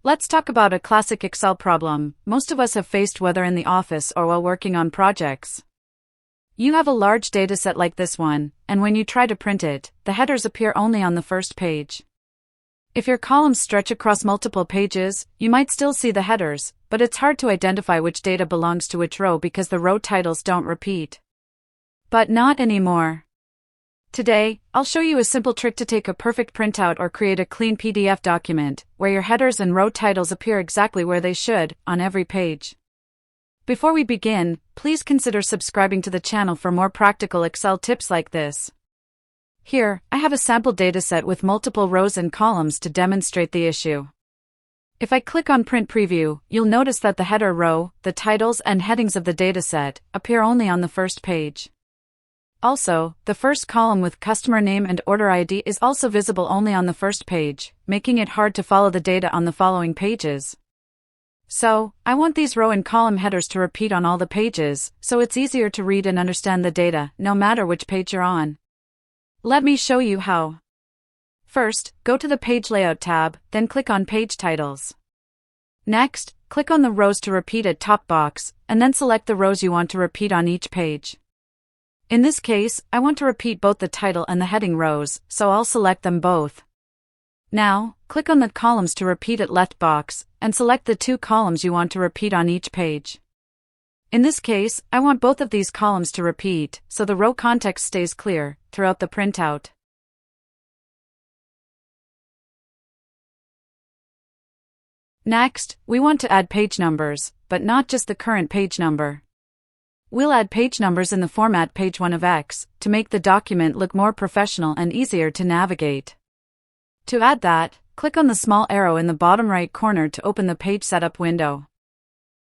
Let's talk about a classic Excel problem most of us have faced whether in the office or while working on projects. You have a large dataset like this one, and when you try to print it, the headers appear only on the first page. If your columns stretch across multiple pages, you might still see the headers, but it's hard to identify which data belongs to which row because the row titles don't repeat. But not anymore. Today, I'll show you a simple trick to take a perfect printout or create a clean PDF document, where your headers and row titles appear exactly where they should, on every page. Before we begin, please consider subscribing to the channel for more practical Excel tips like this. Here, I have a sample dataset with multiple rows and columns to demonstrate the issue. If I click on Print Preview, you'll notice that the header row, the titles and headings of the dataset, appear only on the first page. Also, the first column with customer name and order ID is also visible only on the first page, making it hard to follow the data on the following pages. So, I want these row and column headers to repeat on all the pages, so it's easier to read and understand the data, no matter which page you're on. Let me show you how. First, go to the Page Layout tab, then click on Page Titles. Next, click on the Rows to Repeat at top box, and then select the rows you want to repeat on each page. In this case, I want to repeat both the title and the heading rows, so I'll select them both. Now, click on the Columns to Repeat at left box, and select the two columns you want to repeat on each page. In this case, I want both of these columns to repeat, so the row context stays clear throughout the printout. Next, we want to add page numbers, but not just the current page number. We'll add page numbers in the format page 1 of X, to make the document look more professional and easier to navigate. To add that, click on the small arrow in the bottom right corner to open the Page Setup window.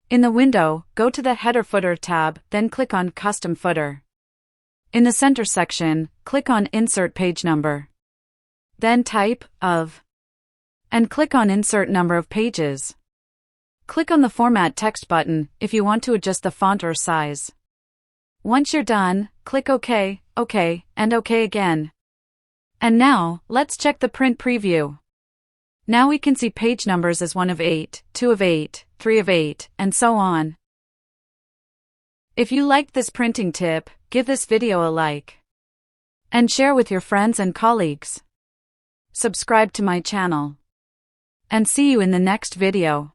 In the window, go to the Header Footer tab, then click on Custom Footer. In the center section, click on Insert Page Number. Then type of, and click on Insert Number of Pages. Click on the Format Text button if you want to adjust the font or size. Once you're done, click OK, OK, and OK again. And now, let's check the print preview. Now we can see page numbers as 1 of 8, 2 of 8, 3 of 8, and so on. If you liked this printing tip, give this video a like. And share with your friends and colleagues. Subscribe to my channel. And see you in the next video.